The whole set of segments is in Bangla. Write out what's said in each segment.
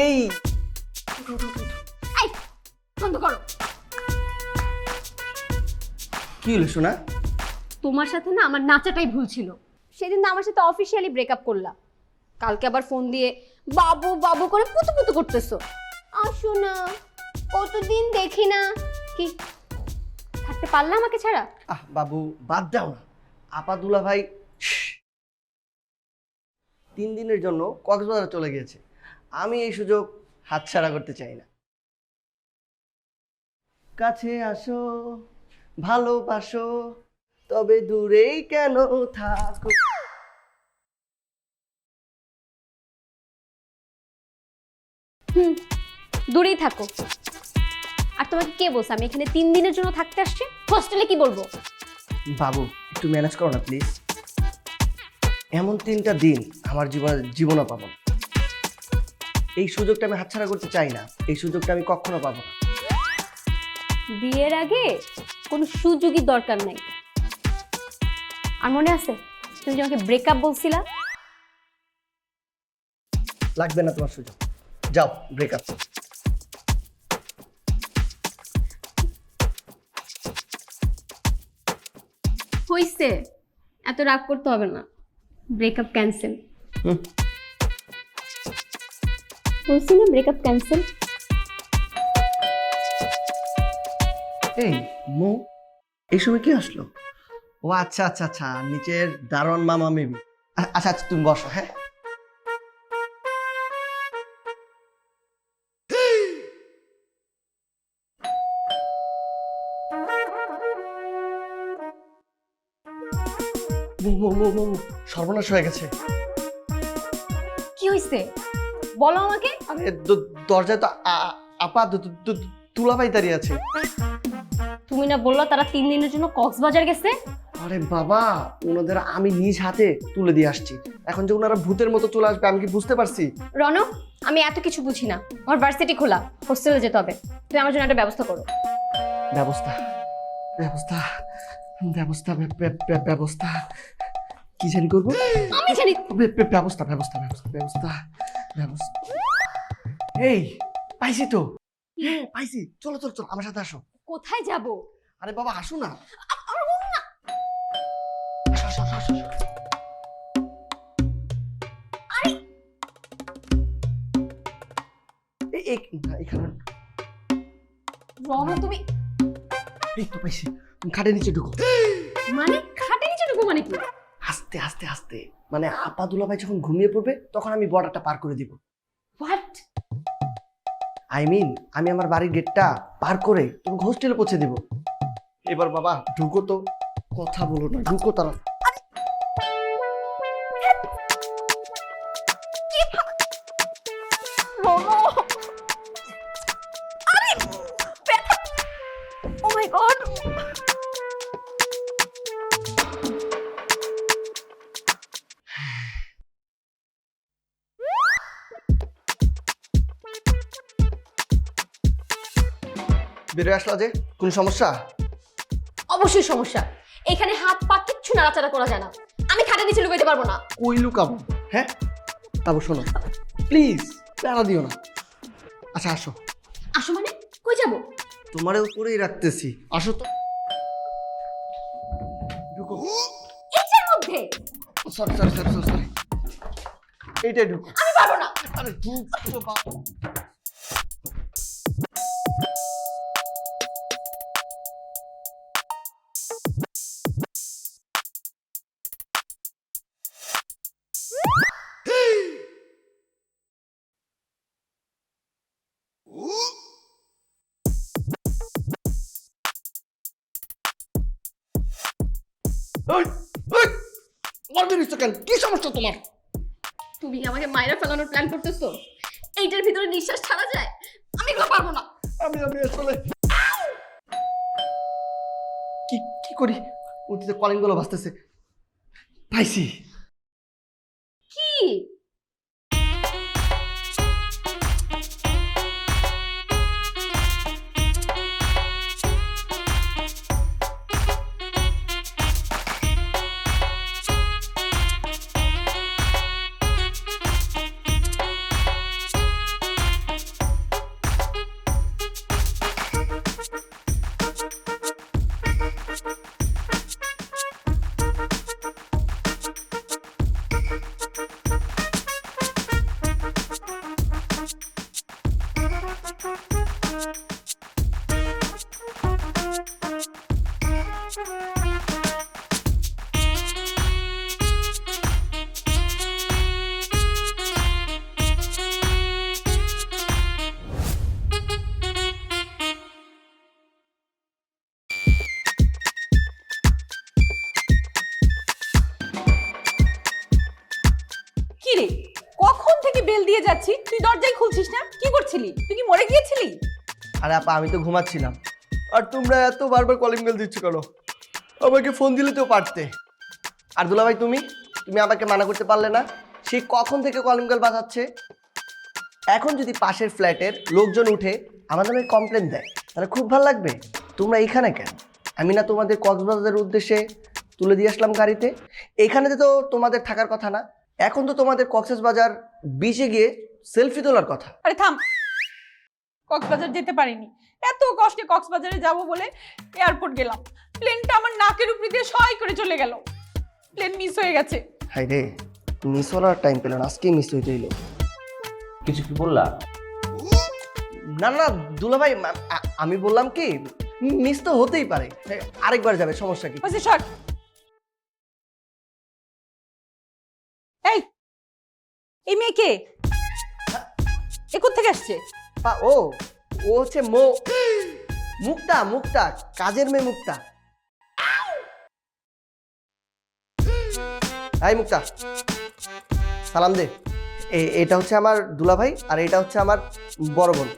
এই এই বন্ধ করো। কি হলো শোনা? তোমার সাথে না আমার নাচাটাই ভুল ছিল। সেদিন না আমার সাথে অফিসিয়ালি ব্রেকআপ করলা, কালকে আবার ফোন দিয়ে বাবু বাবু করে পুতু পুতু করতেছো। আসো না, কতদিন দেখি না। কি থাকতে পারলা আমাকে ছাড়া? বাবু বাদ দাও না। আপা দুলা ভাই 3 দিনের জন্য কক্সবাজার চলে গিয়েছে। আমি এই সুযোগ হাতছাড়া করতে চাই না। কাছে আসো, ভালোবাসো, তবে দূরেই কেন থাকো। দূরেই থাকো। আর তোমাকে কে বলছে আমি এখানে 3 দিনের জন্য থাকতে আসছি? হোস্টেলে কি বলবো? বাবু একটু ম্যানেজ করো না প্লিজ। এমন 3টা দিন আমার জীবনে পাবো না। এই সুযোগটা আমি হাতছাড়া করতে চাই না। এই সুযোগটা আমি কখনো পাবো না। বিয়ের আগে কোনো সুযোগই দরকার নাই। আর মনে আছে তুমি যে আমাকে ব্রেকআপ বলছিলা? লাগবে না তোমার সুযোগ। যাও ব্রেকআপ। হইছে, এত রাগ করতে হবে না। Breakup cancel. বলছি না ব্রেকআপ ক্যান্সেল। এই মো, এই সময় কি আসলো? ও আচ্ছা আচ্ছা আচ্ছা, নিচের দারোয়ান মামা মেবি। আচ্ছা আচ্ছা তুমি বসো। হ্যাঁ সর্বনাশ হয়ে গেছে। কি হইছে বলো আমাকে। আরে দরজায় তো আপা তুলাভাই দাঁড়িয়ে আছে। তুমি না বললো তারা 3 দিনের জন্য কক্সবাজার গেছে? আরে বাবা, ওনাদের আমি নিজ হাতে তুলে দিয়ে আসছি। এখন যে ওনারা ভূতের মতো চলে আসবে আমি কি বুঝতে পারছি? রনক, আমি এত কিছু বুঝি না। আমার ভার্সিটি খোলা, হোস্টেলে যেতে হবে। তুমি আমার জন্য একটা ব্যবস্থা করো। ব্যবস্থা ব্যবস্থা ব্যবস্থা ব্যবস্থা কি জানি করবো? আমি জানি। ব্যবস্থা ব্যবস্থা ব্যবস্থা ব্যবস্থা ব্যবস্থা। এই পাইছি তো, পাইছি। চলো চলো চলো আমার সাথে আসো। কোথায় যাব? আরে বাবা আসো না। এখানে রনক তুমি এই তো পাইছি। তুমি খাটের নিচে ঢুকো। মানে খাটে নিচে ঢুকবো মানে কি? আস্তে আস্তে আস্তে, মানে আপা দুলা ভাই যখন ঘুমিয়ে পড়বে তখন আমি বর্ডারটা পার করে দিব। হোয়াট? আই মিন আমি আমার বাড়ির গেটটা পার করে তোমাকে হোস্টেলে পৌঁছে দিব। এবার বাবা ঢুকো তো, কথা বলো না, ঢুকো তারা। ও মাই গড। বেরোয় আসলা যে, কোন সমস্যা? অবশ্যই সমস্যা। এখানে হাত পা কিচ্ছু নাড়াচাড়া করা যায় না। আমি খাটের নিচে লুকাইতে পারবো না। কই লুকাবো? হ্যাঁ তারপর শোনো প্লিজ, প্যারা দিও না। আচ্ছা আসো। আসো মানে কই যাব? তোমারে উপরেই রাখতেছি, আসো তো। ঢুকো। এটার মধ্যে? সরি সরি সরি সরি, এইটাই ঢুকো। আমি পারবো না। আরে ঢুকো বাবা। কি সমস্যা তোমার? তুমি আমাকে মাইরা ফেলানোর প্ল্যান করতেছো? এইটার ভিতরে নিঃশ্বাস ছাড়া যায়? আমি এগুলো পারবো না। আমি আসলে কি কি করি? ওদিকে কলিং গুলো বাজতেছে। পাইছি। কি? কখন থেকে বেল দিয়ে যাচ্ছি, তুই দরজাই খুলছিস না? কি করছিলি? তুই কি মরে গিয়েছিলি? আরে আপা আমি তো ঘুমাচ্ছিলাম, আর তোমরা এত বারবার কলিং বেল দিচ্ছ কেন? আমাকে ফোন দিলে তো পারতে। আর দুলাভাই তুমি তুমি আমাকে মানা করতে পারলে না? সে কখন থেকে কলিং বেল বাজাচ্ছে। এখন যদি পাশের ফ্ল্যাটের লোকজন উঠে আমার নামে কমপ্লেন দেয় তাহলে খুব ভালো লাগবে। তোমরা এইখানে কেন? আমি না তোমাদের কক্সবাজারের উদ্দেশ্যে তুলে দিয়ে আসলাম গাড়িতে। এইখানেতে তো তোমাদের থাকার কথা না। এখন তো তোমাদের কক্সবাজার বিচে গিয়ে সেলফি তোলার কথা। আরে থাম, কক্সবাজার যেতে পারিনি। এত কষ্টে কক্সবাজারে যাব বলে এয়ারপোর্ট গেলাম, প্লেনটা আমার নাকের উপর দিয়ে সয় করে চলে গেল। প্লেন মিস হয়ে গেছে। হাই রে, মিস হওয়ার টাইম পেল না, আজকেই মিস হইতে হইল। কিছু কি বললা? না না দুলাভাই, আমি বললাম কি মিস তো হতেই পারে, আরেকবার যাবে, সমস্যা কি? বলছি সর। এই এই মেয়ে কে? এ কোত্থেকে আসছে? ও ও হচ্ছে মুক্তা, মুক্তা, কাজের মেয়ে মুক্তা। হাই মুক্তা, সালাম দে। এটা হচ্ছে আমার দুলাভাই, আর এটা হচ্ছে আমার বড় বোন।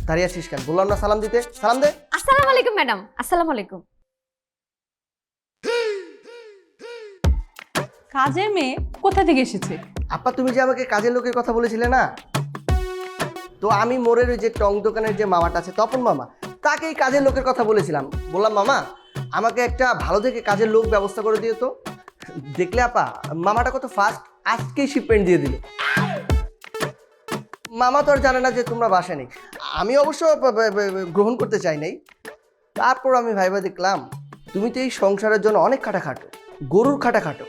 দাঁড়িয়ে আছিস কেন? বললাম না সালাম দিতে, সালাম দে। আসসালামু আলাইকুম ম্যাডাম। আসসালামু আলাইকুম। কাজের মেয়ে কোথা থেকে এসেছে? আপা তুমি যে আমাকে কাজের লোকের কথা বলেছিলে না, তো আমি মোড়ের ওই যে টং দোকানের যে মামাটা আছে তপন মামা, তাকেই কাজের লোকের কথা বলেছিলাম। বললাম মামা আমাকে একটা ভালো থেকে কাজের লোক ব্যবস্থা করে দিও তো। দেখলে আপা মামাটা কত ফাস্ট, আজকেই শিপমেন্ট দিয়ে দিল। মামা তো আর জানে না যে তোমরা বাসায় নেই। আমি অবশ্য গ্রহণ করতে চাই নাই, তারপর আমি ভাইবা দেখলাম তুমি তো এই সংসারের জন্য অনেক খাটাখাটো, গরুর খাটাখাটো।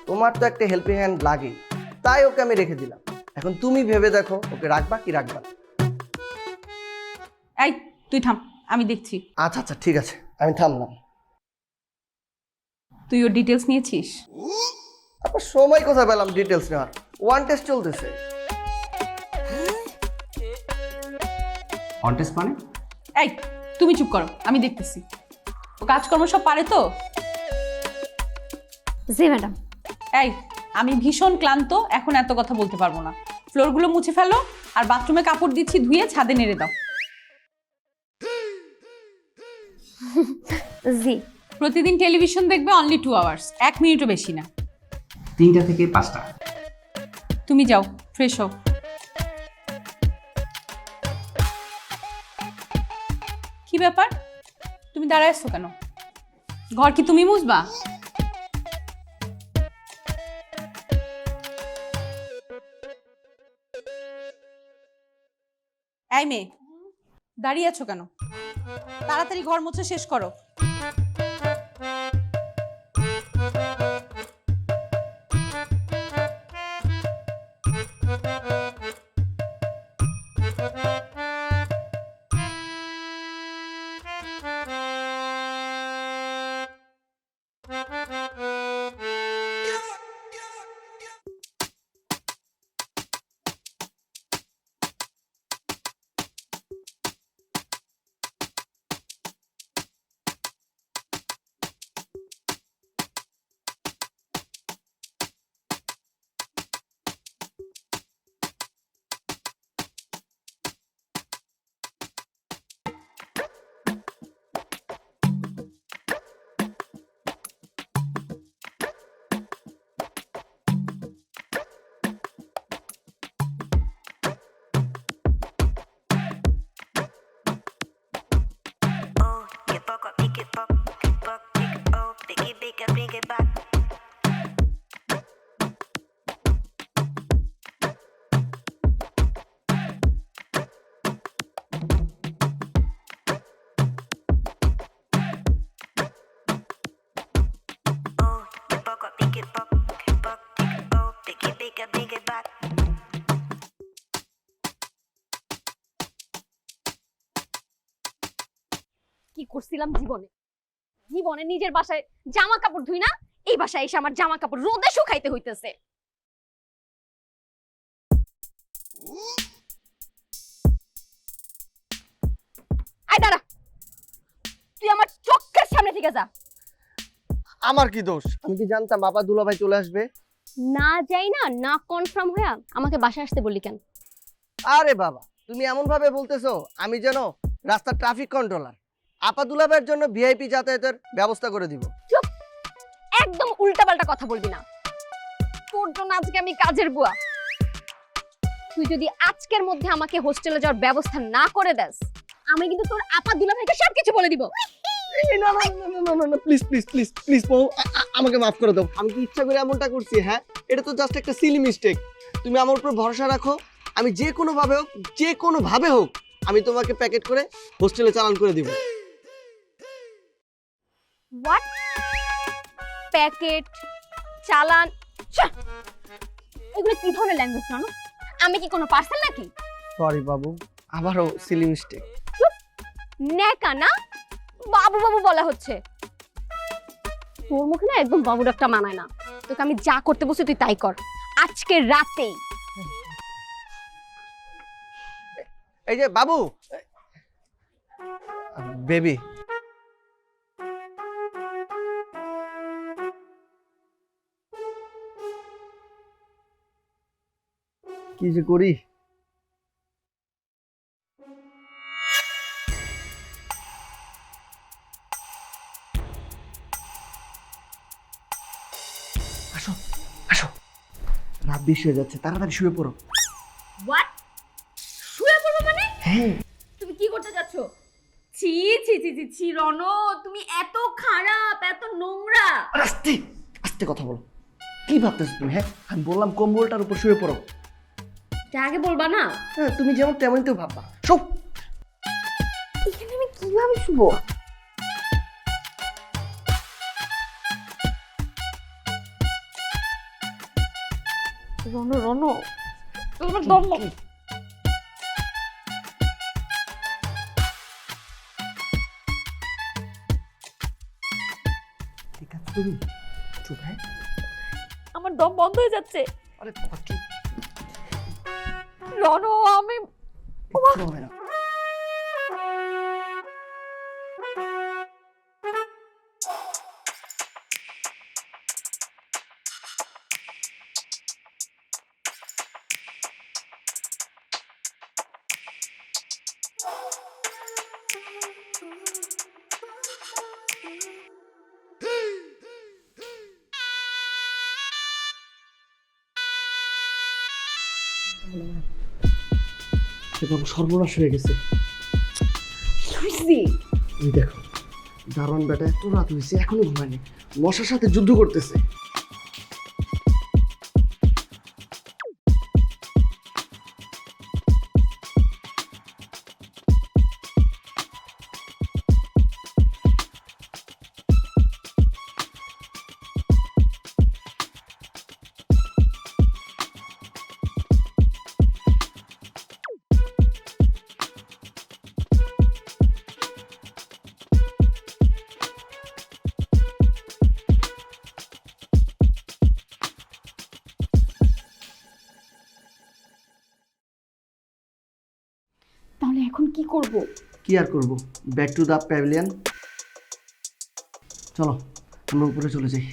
তোমার তো একটা হেল্পিং হ্যান্ড লাগে, তাই ওকে আমি রেখে দিলাম। এখন তুমি ভেবে দেখো ওকে রাখবা কি রাখবা না। এই তুই থাম, আমি দেখছি। আচ্ছা আচ্ছা ঠিক আছে, আমি থামলাম। তুই ওর ডিটেলস নিয়েছিস? আপনার সময় কোথায় পেলাম ডিটেলস নেওয়ার? ওয়ান টেস্ট চলতেছে। কন্টেস্ট মানে? এই তুমি চুপ করো, আমি দেখতেছি। ও কাজকর্ম সব পারে তো? জি ম্যাডাম। এই আমি ভীষণ ক্লান্ত, এখন এত কথা বলতে পারবো না। ফ্লোরগুলো মুছে ফেলো, আর বাথরুমে কাপড় দিচ্ছি ধুয়ে ছাদে নেড়ে দাও। জি। প্রতিদিন টেলিভিশন দেখবে অনলি 2 আওয়ার্স, 1 মিনিটও বেশি না। 3টা থেকে 5টা। তুমি যাও, ফ্রেশ হও। কি ব্যাপার, তুমি দাঁড়ায় আছো কেন? ঘর কি তুমি মুছবা? এই মেয়ে, দাঁড়িয়ে আছো কেন? তাড়াতাড়ি ঘর মুছে শেষ করো। কি করছিলাম জীবনে? জীবনে নিজের বাসায় জামা কাপড় ধুই না, এই বাসায় এসে আমার জামা কাপড় রোদে শুকাইতে হইতেছে। আই দাঁড়া, তুই আমার চোখের সামনে থেকে যা। আমার কি দোষ? আমি কি জানতাম আপা দুলাভাই চলে আসবে? না যাই না, না কনফার্ম হয়ে আমাকে বাসায় আসতে বললি কেন? আরে বাবা, তুমি এমন ভাবে বলতেছো আমি যেন রাস্তার ট্রাফিক কন্ট্রোলার। আপা দুলাভাইয়ের জন্য ভিআইপি যাতায়াতের ব্যবস্থা করে দিব। একদম উল্টাপাল্টা কথা বলবি না। তোর জন্য আজকে আমি কাজের বুয়া। তুই যদি আজকের মধ্যে আমাকে হোস্টেলে যাওয়ার ব্যবস্থা না করে দেস, আমি কিন্তু তোর আপা দুলাভাইকে সবকিছু বলে দিব। না না না না না না, প্লিজ প্লিজ প্লিজ প্লিজ বউ, আমাকে মাফ করে দাও। আমি কি ইচ্ছা করে এমনটা করছি? হ্যাঁ, এটা তো জাস্ট একটা সিলি মিস্টেক। তুমি আমার উপর ভরসা রাখো, আমি যে কোনো ভাবে হোক আমি তোমাকে প্যাকেট করে হোস্টেলে চালান করে দিব। হোয়াট? প্যাকেট, চালান, ছ্যাঃ! এগুলো কি ধরনের ল্যাঙ্গুয়েজ জানো? আমি কি কোনো পার্সেল নাকি? সরি বাবু, আবারও সিলি মিস্টেক। নেকা না, বাবু বাবু বলা হচ্ছে। তোর মুখে না একদম বাবু ডাকটা মানায় না। তোকে আমি যা করতে বলছি তুই তাই কর, আজকে রাতেই। এই যে বাবু, বেবি, কি যে করি। আসো আসো, রাত বেশি হয়ে যাচ্ছে, তাড়াতাড়ি শুয়ে পড়ো। হোয়াট? শুয়ে পড়বো মানে? হ্যাঁ, তুমি কি করতে যাচ্ছ? ছি ছি ছি ছি ছি রনো, তুমি এত খারাপ, এত নোংরা। আস্তে আস্তে কথা বলো। কি ভাবতেছো তুমি? হ্যাঁ, আমি বললাম কম্বলটার উপর শুয়ে পড়ো। এটা আগে বলবা না? হ্যাঁ, তুমি যেমন তেমনই তো ভাববা। শো, এখানে আমি কিভাবে শুবো? রনো রনো, তোমার দম বন্ধ। ঠিক আছে তুমি চুপ। হ্যাঁ, আমার দম বন্ধ হয়ে যাচ্ছে। আরে বাবা চুপ, রনো আমি কিচ্ছু হবে না। এবং সর্বনাশ হয়ে গেছে। সুইসি এই দেখো, দারোয়ান বেটা এত রাত হয়েছে এখনো ঘুমায়নি, মশার সাথে যুদ্ধ করতেছে। তাহলে এখন কি করব? কি আর করবো, ব্যাক টু দ্য প্যাভিলিয়ন। চলো আমরা উপরে চলে যাই,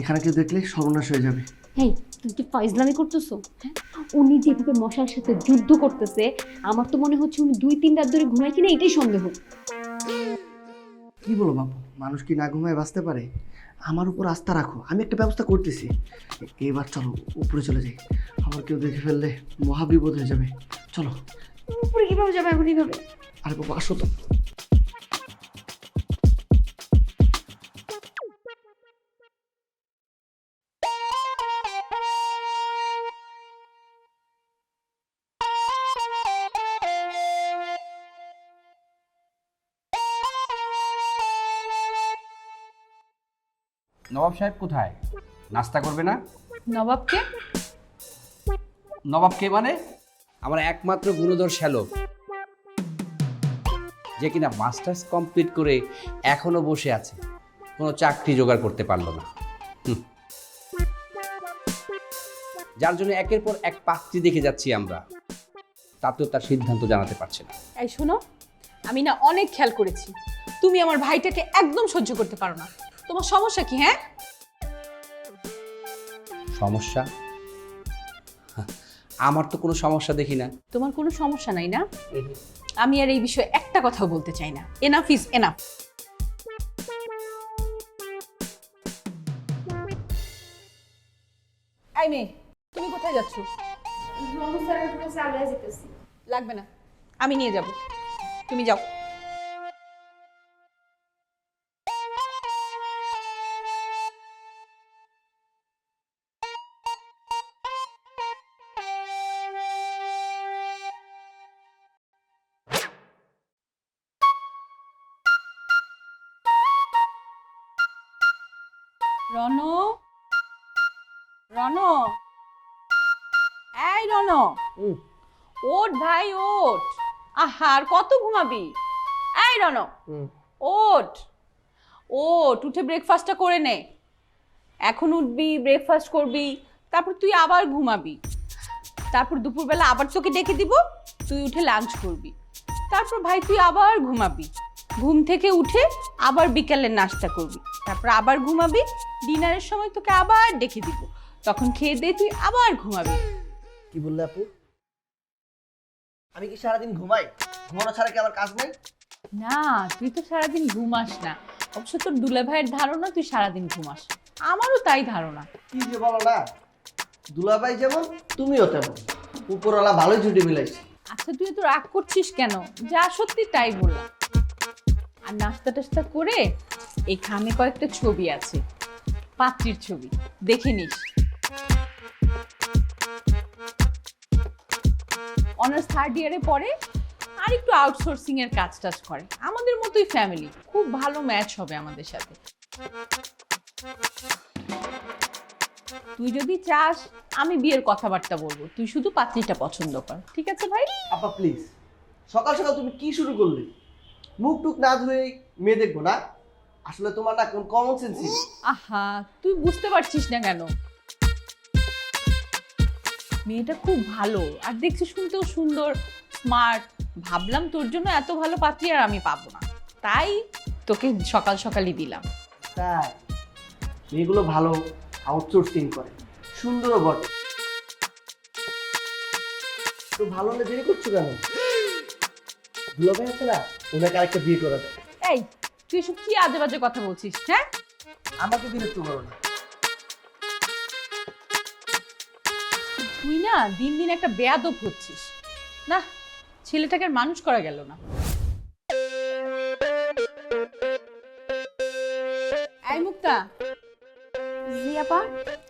এখানে কেউ দেখলে সর্বনাশ হয়ে যাবে। হেই, তুমি কি ফাইজলামি করতেছো? হ্যাঁ, উনি যেভাবে মশার সাথে যুদ্ধ করতেছে, আমার তো মনে হচ্ছে উনি 2-3 রাত ধরে ঘুমায় কিনা এটাই সন্দেহ। কি বলো বাবু, মানুষ কি না ঘুমায় বাঁচতে পারে? আমার উপর আস্থা রাখো, আমি একটা ব্যবস্থা করতেছি। এবার চলো উপরে চলে যাই, আমার কেউ দেখে ফেললে মহাবিপদ হয়ে যাবে। চলো। উপরে কিভাবে যাবে এখন এইভাবে? আরে বাবা আসো তো। নবাব সাহেব কোথায়? নাস্তা করবে না? নবাবকে? নবাব কে মানে? আমার একমাত্র গুণধর শ্যালক, যে কিনা মাস্টার্স কমপ্লিট করে এখনো বসে আছে, কোনো চাকরি জোগাড় করতে পারলো না। যার জন্য একের পর এক পাত্রী দেখে যাচ্ছি আমরা, তাতেও তার সিদ্ধান্ত জানাতে পারছে না। এই শোনো, আমি না অনেক খেয়াল করেছি, তুমি আমার ভাইটাকে একদম সহ্য করতে পারো না। তোমার সমস্যা কি? হ্যাঁ, সমস্যা? আমার তো কোনো সমস্যা দেখি না। তোমার কোনো সমস্যা নাই না? আমি আর এই বিষয়ে একটা কথাও বলতে চাই না। Enough is enough. এই মেয়ে, তুমি কোথায় যাচ্ছ? লাগবে না, আমি নিয়ে যাব, তুমি যাও। রনো, রনো, এই রনো, ওঠ ভাই ওঠ। আহার কত ঘুমাবি? এই রনো, ওঠ ওঠ, উঠে ব্রেকফাস্টটা করে নে। এখন উঠবি, ব্রেকফাস্ট করবি, তারপর তুই আবার ঘুমাবি। তারপর দুপুরবেলা আবার তোকে ডেকে দিব, তুই উঠে লাঞ্চ করবি। তারপর ভাই তুই আবার ঘুমাবি, ঘুম থেকে উঠে আবার বিকালের নাস্তা করবি, তারপর আবার ঘুমাবি। ডিনারের সময় তোকে আবার ডেকে দিব, তখন খেয়ে দিয়ে তুই আবার ঘুমাবি। কি বললে আপু? আমি কি সারাদিন ঘুমাই? ঘুমানো ছাড়া কি আমার কাজ নাই? না, তুই তো সারাদিন ঘুমাস না। অবশ্য তোর দুলা ভাইয়ের ধারণা তুই সারাদিন ঘুমাস, আমারও তাই ধারণা। কি যে বলো না, দুলাভাই যেমন তুমিও তেমন। উপরওয়ালা ভালোই ছুটি মিলাইছে। আচ্ছা তুই তো রাগ করছিস কেন? যা সত্যি তাই বললাম। আর নাস্তা টাস্তা করে এখানে কয়েকটা ছবি আছে, পাত্রীর ছবি, দেখে নিস। অনার্স 3rd ইয়ারে পড়ে, আর একটু আউটসোর্সিং এর কাজ টাজ করে। আমাদের মতোই ফ্যামিলি, খুব ভালো ম্যাচ হবে আমাদের সাথে। তুই যদি চাস আমি বিয়ের কথাবার্তা বলবো, তুই শুধু পাত্রীটা পছন্দ কর, ঠিক আছে ভাই? আপা প্লিজ, সকাল সকাল তুমি কি শুরু করলে? মুখ টুক না ধুয়ে মেয়ে দেখবো না? আসলে তোমার না কোন কমন সেন্স নেই। আহা, তুই বুঝতে পারছিস না কেন? মেয়েটা খুব ভালো, আর দেখছি শুনতেও সুন্দর, স্মার্ট। ভাবলাম তোর জন্য এত ভালো পাত্রী আর আমি পাবো না, তাই তোকে সকাল সকালই দিলাম। তাই মেয়েগুলো ভালো, আউটসোর্সিং করে, সুন্দরও বটে। তো ভালো হলে দেরি করছো কেন? দুলাভাই আছে না, ওনাকে আরেকটা বিয়ে করা যায়। এই, তুই এসব কি আজে বাজে কথা বলছিস? হ্যাঁ, আমাকে বিরক্ত করো না। তুই না দিন দিন একটা বেয়াদব হচ্ছিস। না, ছেলেটাকে আর মানুষ করা গেল না। এই মুক্তা, জি আপা।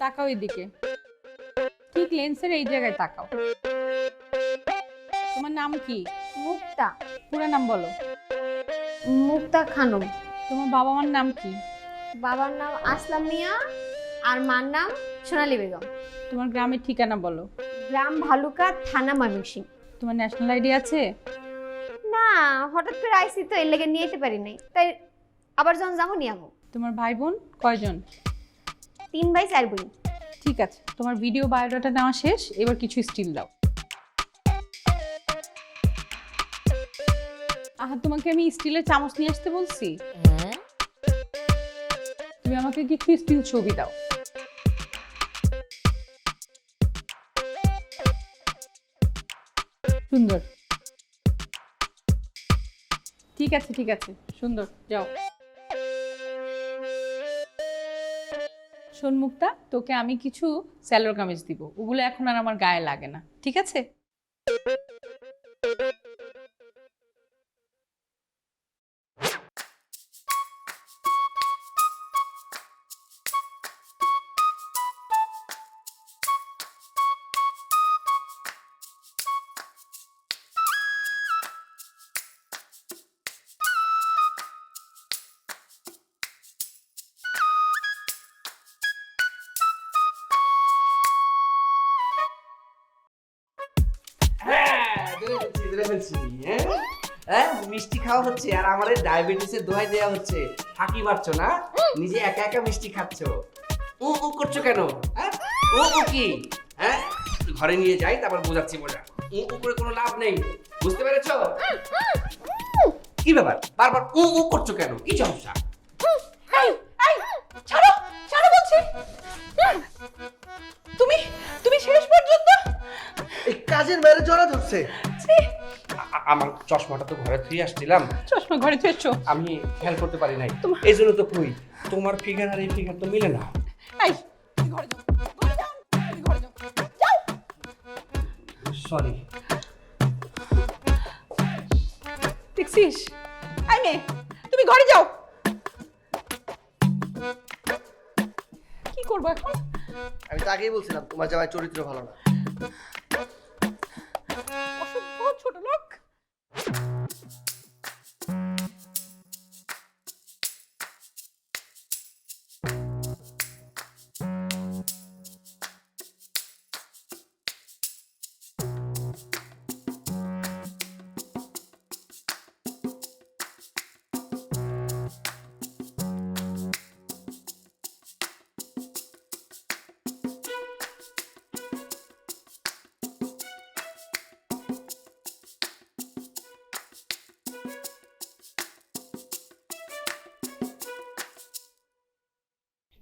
তাকাও এদিকে, ঠিক লেন্সের এই জায়গায় তাকাও। তোমার নাম কি? মুক্তা। পুরো নাম বলো। মুক্তা খানম। তোমার বাবা মার নাম কি? বাবার নাম আসলাম মিয়া, আর মার নাম সোনালী বেগম। তোমার গ্রামের ঠিকানা বলো। গ্রাম ভালুকা, থানা ময়মনসিংহ। তোমার ন্যাশনাল আইডি আছে? না, হঠাৎ করে আইসি তো, এর লেগে নিয়ে যেতে পারি নাই, তাই আবার যখন যাবো নিয়ে যাবো। তোমার ভাই বোন কয়জন? 3 ভাই 4 বোন। ঠিক আছে, তোমার ভিডিও বায়োডাটা নেওয়া শেষ, এবার কিছু স্টিল দাও। আহা, তোমাকে আমি স্টিলের চামচ নিয়ে আসতে বলছি? তুমি আমাকে কিছু স্টিল ছবি দাও। সুন্দর, ঠিক আছে ঠিক আছে, সুন্দর, যাও। শোন মুক্তা, তোকে আমি কিছু স্যালোর কামিজ দিব, ওগুলো এখন আর আমার গায়ে লাগে না, ঠিক আছে? মিষ্টি খাওয়া হচ্ছে আর আমার ডায়াবেটিসের দোহাই দেওয়া হচ্ছে। ফাঁকি মারছো না, নিজে একা একা মিষ্টি খাচ্ছ। ও ও করছো কেন? হ্যাঁ, ও ও কি? হ্যাঁ, ঘরে নিয়ে যাই, তারপর বোঝাচ্ছি মজা। ও ও করে কোনো লাভ নেই, বুঝতে পেরেছো? কি ব্যাপার, বারবার ও ও করছো কেন? কি সমস্যা? এই, এই, তুমি তুমি শেষ পর্যন্ত এই কাজের বাইরে জড়া ধরছে। ছি, আমার চশমাটা তো ঘরে থুয়ে আসছিলাম, চশমা ঘরে থুয়েছো? আমি খেয়াল করতে পারি নাই, এই জন্য তো কই তোমার ফিগার আর এই ফিগার তো মিলে না। এই তুমি ঘরে যাও, ঘরে যাও, তুমি ঘরে যাও, যাও। সরি। দেখছিস? এই মেয়ে, তুমি ঘরে যাও। কি করবো এখন? আমি তো আগেই বলছিলাম তোমার জামাই চরিত্র ভালো না। অসভ্য ছোট লোক।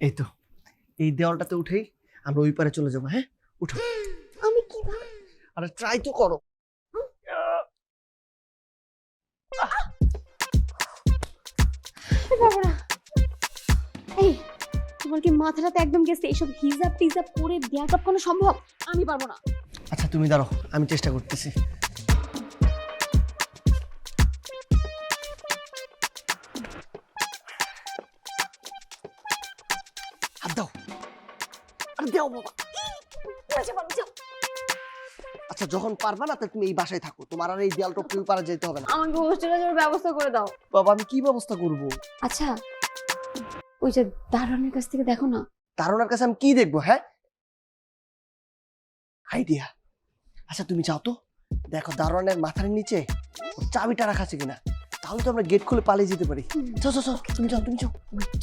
এই তো, এই দেওয়ালটাতে উঠেই আমরা ওই পারে চলে যাবো। হ্যাঁ, উঠো। আমি কিভাবে? আরে ট্রাই তো করো। পারবো না। এই, তোমার কি মাথাটাতে একদম গেছে? এইসব হিজাব টিজাব করে বিয়া কোনো সম্ভব? আমি পারবো না। আচ্ছা তুমি দাঁড়াও, আমি চেষ্টা করতেছি। হাত দাও। আরে দাও বাবা। আচ্ছা যখন পারবা না, তুমি এই বাসায় থাকো, তোমার আর এই দেয়াল টপকে ওই পারে যেতে হবে না। আমাকে হোস্টেলে যাওয়ার ব্যবস্থা করে দাও। বাবা আমি কি ব্যবস্থা করব? আচ্ছা, ওই যে দারোয়ানের কাছ থেকে দেখো না। দারোয়ানের কাছে আমি কি দেখবো? হ্যাঁ, আইডিয়া। আচ্ছা তুমি যাও তো, দেখো দারোয়ানের মাথার নিচে ওর চাবিটা রাখা আছে কিনা, তাহলে তো আমরা গেট খুলে পালিয়ে যেতে পারি। যাও যাও যাও, তুমি যাও, তুমি যাও। ওয়েট,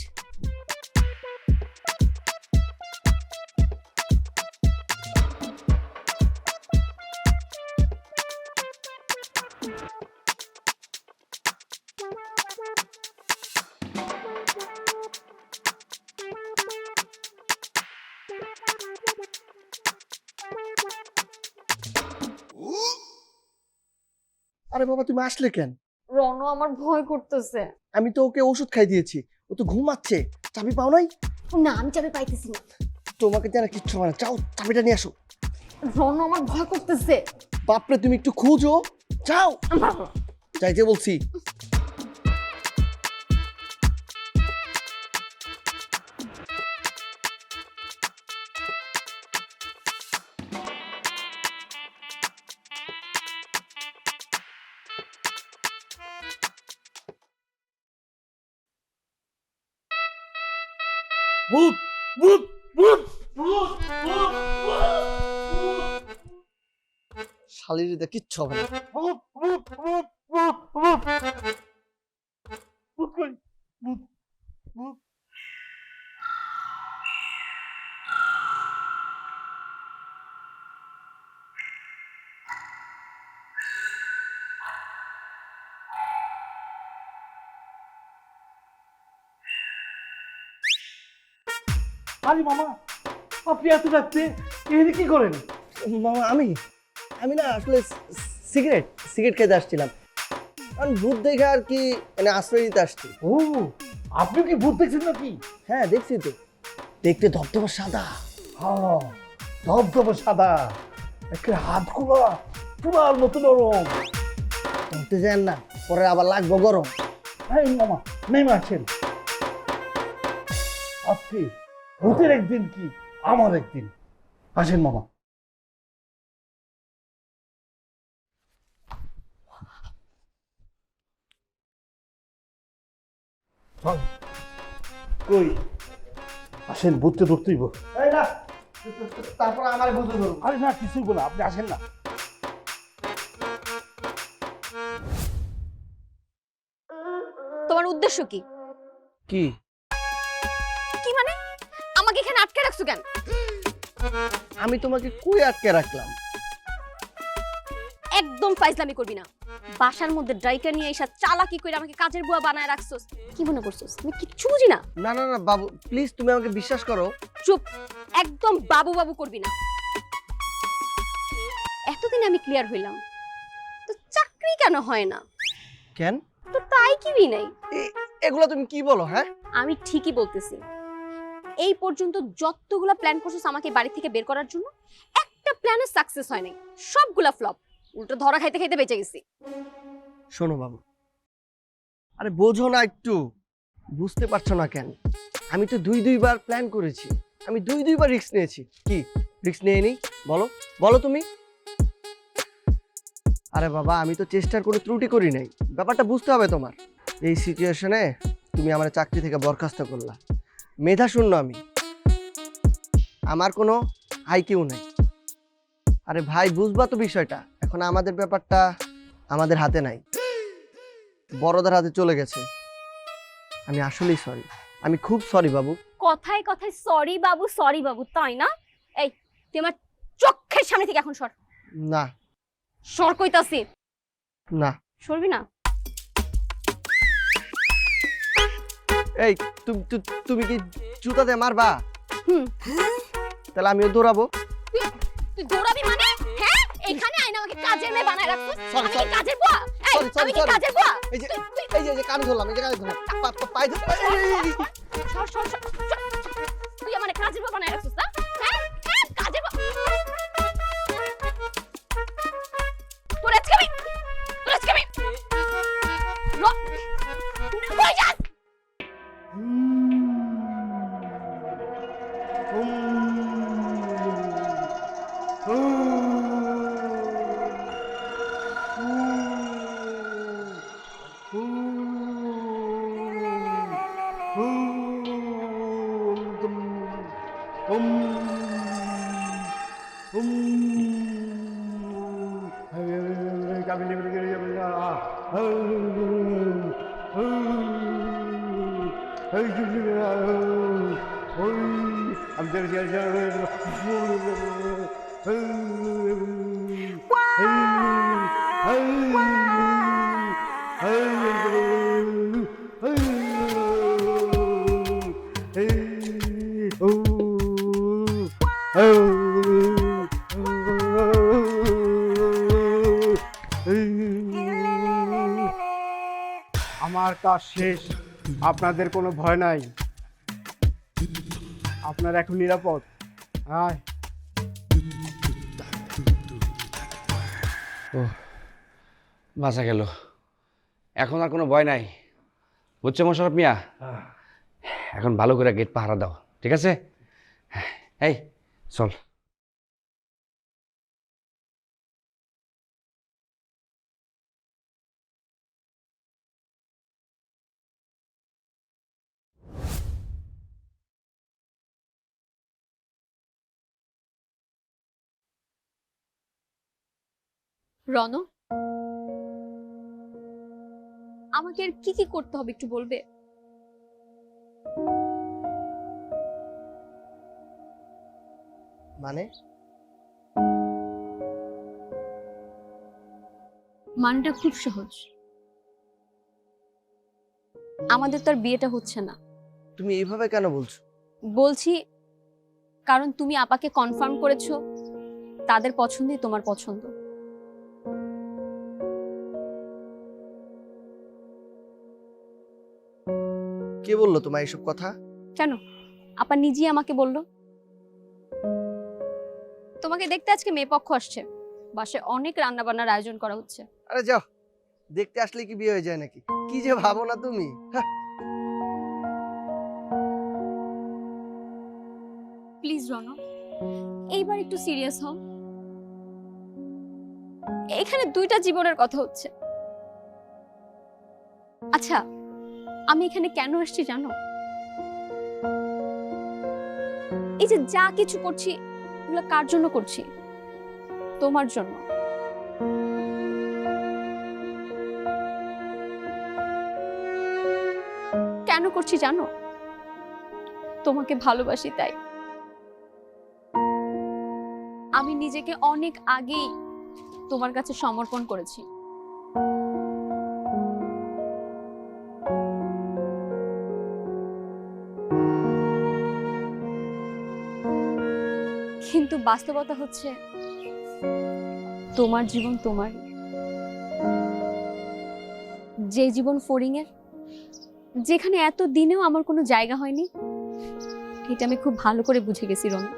আরে বাবা তুমি আসলে কেন? রনো আমার ভয় করতেছে। আমি তো ওকে ওষুধ খাই দিয়েছি, ও তো ঘুমাচ্ছে। চাবি পাও নাই? না, আমি চাবি পাইতেছি না। তোমাকে জানা কিচ্ছু হবে না, যাও চাবিটা নিয়ে আসো। রনো আমার ভয় করতেছে। বাপরে তুমি একটু খুঁজো, যাও। আমি পারবো না। যাইতে বলছি। ভূত ভূত ভূত ভূত ভূত শালিরিতে কিচ্ছু হবে না। ভূত ভূত ভূত ভূত ভূত ভূত কই? ভূত ভূত। আরে মামা, আপনি এত রাত্রে এখানে কি করেন? মামা আমি না আসলে সিগারেট খেতে আসছিলাম, কারণ ভূত দেখে আর কি মানে আশ্রয় দিতে আসছি। ও, আপনি কি ভূত দেখছেন নাকি? হ্যাঁ দেখছি তো, দেখতে ধবধবা সাদা। হ্যাঁ, ধবধবে সাদা, একটা হাতগুলো পুরার মতো নরম। ধরতে যান না, পরে আবার লাগবো গরম। হ্যাঁ মামা, নেমে আছেন। আজকে ভূতের একদিন কি আমার একদিন। আসেন মামা। চল। কই? আসেন, ভূতকে ধরতেইব। এই না, তারপর আমার বুঝতে ধরবো। আরে না, কিছুই বলে, আপনি আসেন না। তোমার উদ্দেশ্য কি? কি? কি মানে? আমাকে এখানে আটকে রাখছো কেন? আমি তোমাকে কই আটকে রাখলাম? একদম ফাইজলামি করবি না। বাসার মধ্যে ড্রাইকার নিয়ে এসে চালাকি করে আমাকে কাজের বুয়া বানায় রাখছস। কি মনে করছস আমি কিচ্ছু বুঝি না? না না না বাবু, প্লিজ তুমি আমাকে বিশ্বাস করো। চুপ, একদম বাবু বাবু করবি না। এতদিন আমি ক্লিয়ার হইলাম, তো চাকরি কেন হয় না? কেন? তো তাই কিবি নাই। এগুলো তুমি কি বলো? হ্যাঁ, আমি ঠিকই বলতেছি। এই পর্যন্ত যতগুলা প্ল্যান করছিস আমাকে বাড়ি থেকে বের করার জন্য, একটা প্ল্যানে সাকসেস হয় নাই, সবগুলা ফ্লপ। উল্টো ধরা খাইতে খাইতে বেঁচে গেছি। শোনো বাবু, আরে বোঝো না একটু, বুঝতে পারছো না কেন? আমি তো দুইবার প্ল্যান করেছি, আমি দুইবার রিস্ক নিয়েছি। কি রিস্ক নিয়ে নি বলো, বলো তুমি। আরে বাবা, আমি তো চেষ্টার কোনো ত্রুটি করি নাই, ব্যাপারটা বুঝতে হবে তোমার। এই সিচুয়েশনে তুমি আমার চাকরি থেকে বরখাস্ত করলা। মেধা শূন্য আমি, আমার কোনো আইকিউ নাই। আরে ভাই, বুঝবা তো বিষয়টা। এখন আমাদের ব্যাপারটা আমাদের হাতে নাই, বড়দের হাতে চলে গেছে। আমি আসলেই সরি, আমি খুব সরি বাবু। কথায় কথায় সরি বাবু, তাই না? এই তুই আমার চোখের সামনে থেকে এখন সর। না সর কইতাছি। না, সরবি না? এই তুমি কি জুতা দিয়ে মারবা? হুম। তাহলে আমিও দৌড়াবো। তুই দৌড়াবি মানে? হ্যাঁ, এখানে আইনা আমাকে কাজের মেয়ে বানায় রাখছিস। Sorry, আমি কি sorry. কাজের বুয়া? এই আমি কি কাজের বুয়া? এই যে কান ধরলাম, এই যে কান ধরলাম, পায়ে সর সর সর। তুই আমারে কাজের বুয়া বানায় রাখছিস না? হ্যাঁ হ্যাঁ, কাজের বুয়া। তোর আজকে আমি কই যাস? আমার কাজ শেষ, আপনাদের কোনো ভয় নাই, আপনার এখন নিরাপদ। আয় ও বাঁচা গেল, এখন আর কোনো ভয় নাই। বুঝছো মোশাররফ মিয়া, এখন ভালো করে গেট পাহারা দাও, ঠিক আছে? এই চল। রণ, আমাকে আর কি কি করতে হবে একটু বলবে? মানে? মানেটা খুব সহজ। আমাদের তো আর বিয়েটা হচ্ছে না। তুমি এইভাবে কেন বলছো? বলছি কারণ তুমি আপাকে কনফার্ম করেছো তাদের পছন্দই তোমার পছন্দ। কে বললো তোমার এইসব কথা? কেন, আপা নিজেই আমাকে বললো। তোমাকে দেখতে আজকে মেয়ে পক্ষ আসছে, বাসায় অনেক রান্না বান্নার আয়োজন করা হচ্ছে। আরে যাও, দেখতে আসলে কি বিয়ে হয়ে যায় নাকি? কি যে ভাবো না তুমি। প্লিজ রণ, এইবার একটু সিরিয়াস হও। এখানে দুইটা জীবনের কথা হচ্ছে। আচ্ছা, আমি এখানে কেন আসছি জানো? এই যে যা কিছু করছি এগুলো কার জন্য করছি? তোমার জন্য। কেন করছি জানো? তোমাকে ভালোবাসি তাই। আমি নিজেকে অনেক আগেই তোমার কাছে সমর্পণ করেছি। কিন্তু বাস্তবতা হচ্ছে তোমার জীবন তোমার, যে জীবন ফড়িংয়ের, যেখানে এত দিনেও আমার কোনো জায়গা হয়নি, এটা আমি খুব ভালো করে বুঝে গেছি রনু।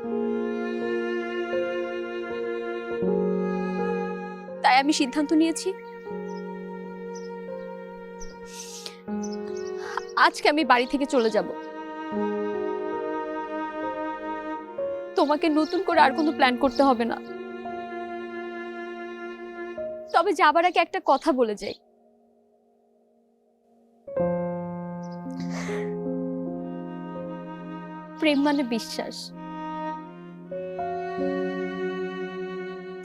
তাই আমি সিদ্ধান্ত নিয়েছি আজকে আমি বাড়ি থেকে চলে যাব। তোমাকে নতুন করে আর কোনো প্ল্যান করতে হবে না। তবে যাবার আগে একটা কথা বলে যাই, প্রেম মানে বিশ্বাস,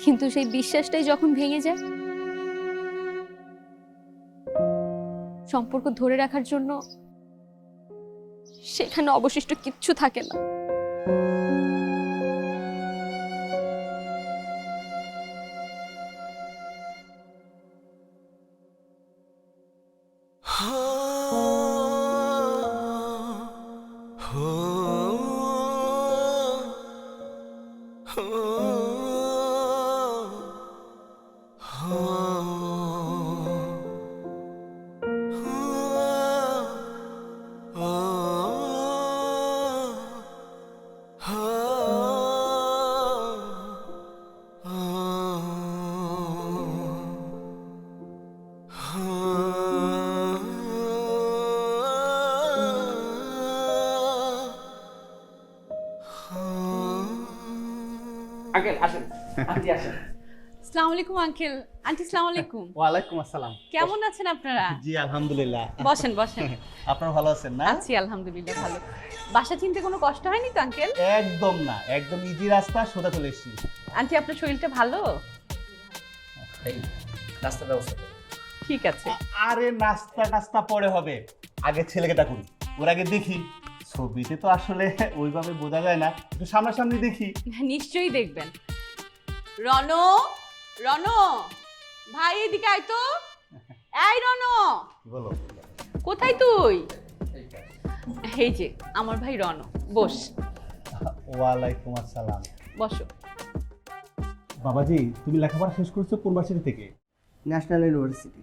কিন্তু সেই বিশ্বাসটাই যখন ভেঙে যায়, সম্পর্ক ধরে রাখার জন্য সেখানে অবশিষ্ট কিচ্ছু থাকে না। আঙ্কেল আসেন, আন্টি আসেন। আসসালামু আলাইকুম আঙ্কেল, আন্টি আসসালামু আলাইকুম। ওয়ালাইকুম আসসালাম। কেমন আছেন আপনারা? জি আলহামদুলিল্লাহ। বসেন বসেন। আপনারা ভালো আছেন না? আছি আলহামদুলিল্লাহ ভালো। বাসা চিনতে কোনো কষ্ট হয়নি তো আঙ্কেল? একদম না, একদম ইজি রাস্তা, সোজা চলে এসেছি। আন্টি আপনার শরীরটা ভালো? এই রাস্তার ব্যবস্থা করুন। ঠিক আছে। আরে নাস্তা পরে হবে, আগে ছেলেকে ডাকুন, ওর আগে দেখি। ছবিতে তো আসলে ওইভাবে বোঝা যায় না, একটু সামনাসামনি দেখি। নিশ্চয়ই দেখবেন। রনো, রনো ভাই এদিকে আয় তো। এই রনো, বলো। কোথায় তুই? এই যে আমার ভাই রনো, বস। ওয়ালাইকুম আসসালাম। বসো। বাবাজি, তুমি লেখাপড়া শেষ করছো কোন ভার্সিটি থেকে? National university.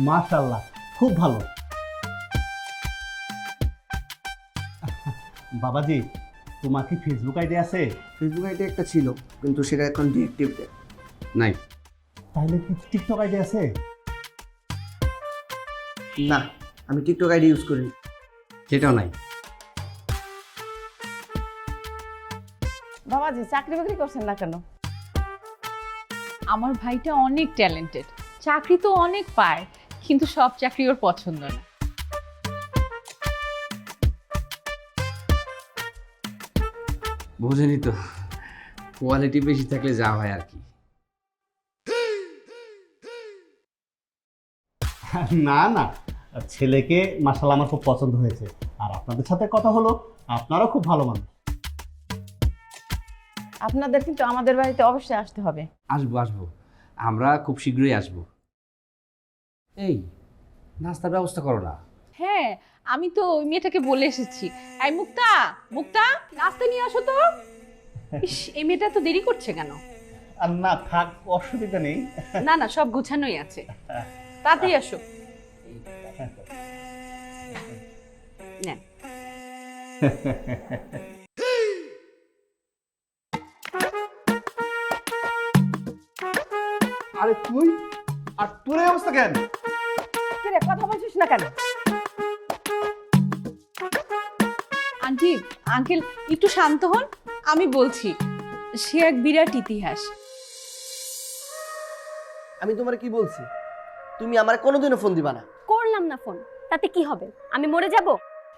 মাশাআল্লাহ, খুব ভালো। বাবাজি, তোমার কি ফেসবুক আইডি আছে? ফেসবুক আইডি একটা ছিল, কিন্তু সেটা এখন ডিএক্টিভ দেয়। নাই। তাহলে কি টিকটক আইডি আছে? না, আমি টিকটক আইডি ইউজ করি। সেটাও নাই। বাবাজি চাকরি বাকরি করছেন না কেন? আমার ভাইটা অনেক ট্যালেন্টেড, চাকরি তো অনেক পায়, কিন্তু সব চাকরি ওর পছন্দ না। বোঝেনি তো, কোয়ালিটি বেশি থাকলে যা হয় আর কি। না না, ছেলেকে মাশাআল্লাহ আমার খুব পছন্দ হয়েছে, আর আপনাদের সাথে কথা হলো, আপনারাও খুব ভালো মানুষ। আপনাদের কিন্তু আমাদের বাড়িতে অবশ্যই আসতে হবে। আসবো আসবো, আমরা খুব শীঘ্রই আসবো। এই নাস্তার ব্যবস্থা করো না। হ্যাঁ, আমি তো ওই মেয়েটাকে বলে এসেছি। এই মুক্তা, মুক্তা নাস্তা নিয়ে আসো তো। ইস, এই মেয়েটা তো দেরি করছে কেন? আর না থাক, অসুবিধা নেই। না না, সব গোছানোই আছে, তাড়াতাড়ি আসো। নেন। আরে তুই, আর তোর এই অবস্থা কেন? কিরে কথা বলছিস না কেন? আন্টি, আঙ্কেল একটু শান্ত হন, আমি বলছি। সে এক বিরাট ইতিহাস। আমি তোমার কি বলছি? তুমি আমার কোনোদিনও ফোন দিবা না। করলাম না ফোন, তাতে কি হবে? আমি মরে যাব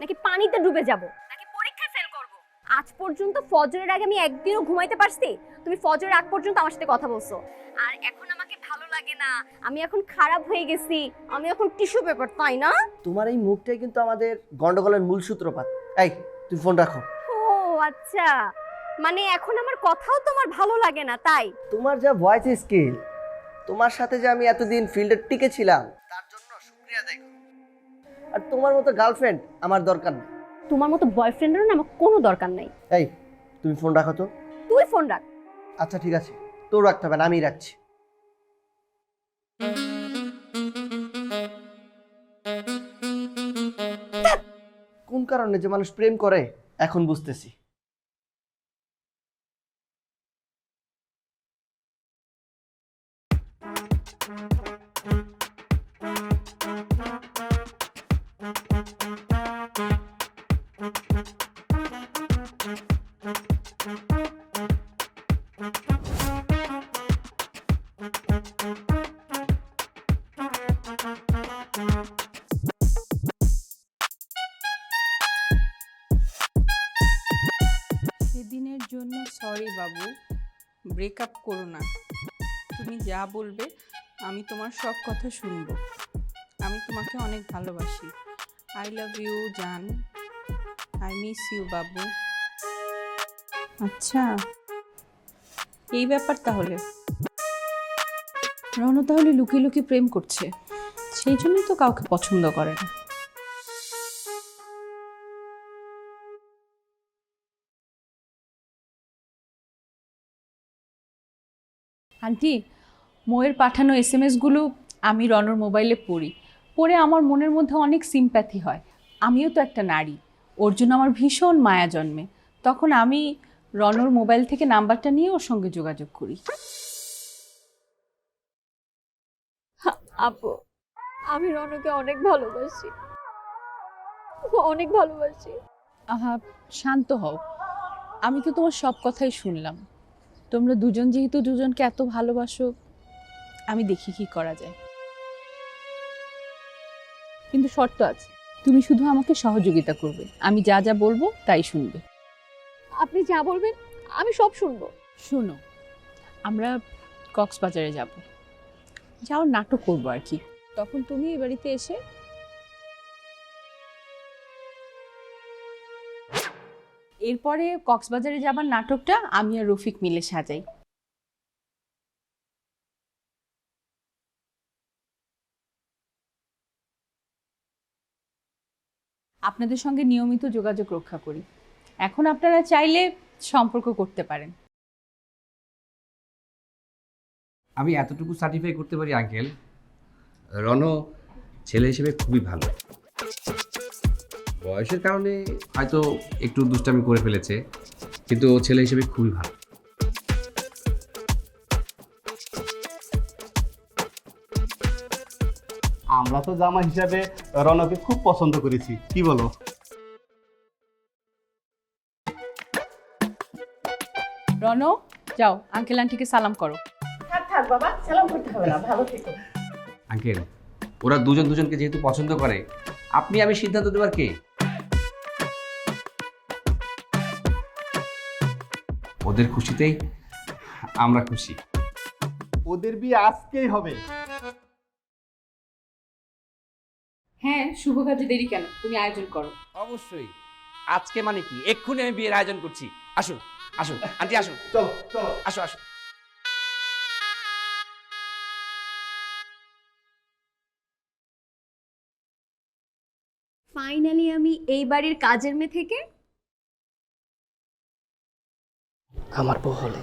নাকি পানিতে ডুবে যাব নাকি পরীক্ষায় ফেল করব? আজ পর্যন্ত ফজরের আগে আমি একদিনও ঘুমাইতে পারছি? তুমি ফজরের আগ পর্যন্ত আমার সাথে কথা বলছো, আর এখন আমাকে ভালো লাগে না, আমি এখন খারাপ হয়ে গেছি, আমি এখন টিস্যু পেপার, তাই না? তোমার এই মুখটাই কিন্তু আমাদের গন্ডগোলের মূল সূত্রপাত। এই, তুই ফোন রাখো। ও আচ্ছা, মানে এখন আমার কথাও তোমার ভালো লাগে না তাই? তোমার যা ভয়েস স্কিল, তোমার সাথে যে আমি এতদিন ফিল্ডে টিকে ছিলাম তার জন্য শুকরিয়া আদায় করো। আর তোমার মতো গার্লফ্রেন্ড আমার দরকার নেই। তোমার মতো বয়ফ্রেন্ডেরও না আমার কোনো দরকার নাই। এই, তুমি ফোন রাখো তো। তুই ফোন রাখ। আচ্ছা ঠিক আছে, তোর রাখতে হবে না, আমিই রাখছি। কোন কারণে যে মানুষ প্রেম করে এখন বুঝতেছি। সেদিনের জন্য সরি বাবু, ব্রেকআপ করো না। তুমি যা বলবে আমি তোমার সব কথা শুনবো। আমি তোমাকে অনেক ভালোবাসি। আই লাভ ইউ জান, আই মিস ইউ বাবু। আচ্ছা, এই ব্যাপার তাহলে। রণ তাহলে লুকিয়ে লুকিয়ে প্রেম করছে, সেই জন্যই তো কাউকে পছন্দ করে না। আন্টি, মোয়ের পাঠানো এসএমএসগুলো আমি রনর মোবাইলে পড়ি, পড়ে আমার মনের মধ্যে অনেক সিম্প্যাথি হয়। আমিও তো একটা নারী, ওর জন্য আমার ভীষণ মায়া জন্মে। তখন আমি রনর মোবাইল থেকে নাম্বারটা নিয়ে ওর সঙ্গে যোগাযোগ করি। আপু, আমি রনকে অনেক ভালোবাসি, অনেক ভালোবাসি। আহা, শান্ত হও। আমি তো তোমার সব কথাই শুনলাম। তোমরা দুজন যেহেতু দুজনকে এত ভালোবাসো, আমি দেখি কি করা যায়। কিন্তু শর্ত আছে, তুমি শুধু আমাকে সহযোগিতা করবে। আমি যা যা বলবো তাই শুনবে। আপনি যা বলবেন আমি সব শুনবো। শোনো, আমরা কক্সবাজারে যাব, যাওয়ার নাটক করবো আর কি। তখন তুমি এই বাড়িতে এসে এরপরে কক্সবাজারে যাবার নাটকটা আমি আর রফিক মিলে সাজাই। আপনাদের সঙ্গে নিয়মিত যোগাযোগ রক্ষা করি। এখন আপনারা চাইলে সম্পর্ক করতে পারেন। আমি এতটুকু সার্টিফাই করতে পারি আঙ্কেল, রণ ছেলে হিসেবে খুবই ভালো। বয়সের কারণে হয়তো একটু দুষ্টামি করে ফেলেছে, কিন্তু ও ছেলে হিসেবে খুবই ভালো। আমরা তো জামা হিসাবে রনকে খুব পছন্দ করেছি, কি বলো? রণ, যাও আঙ্কেল আন্টিকে সালাম করো। থাক থাক বাবা, সালাম করতে হবে না, ভালো থেকো। আঙ্কেল, ওরা দুজন দুজনকে যেহেতু পছন্দ করে, আপনি আমি সিদ্ধান্ত দেবার কে? ওদের খুশিতেই আমরা খুশি। ওদের বিয়ে আজকেই হবে। হ্যাঁ, শুভ কাজে দেরি কেন, তুমি আয়োজন করো। অবশ্যই, আজকে মানে কি এক্ষুনি আমি বিয়ের আয়োজন করছি। আসুন আসুন আন্টি, আসুন, চলো চলো। আসো আসো। ফাইনালি আমি এই বাড়ির কাজের মেয়ে থেকে আমার বউ হলে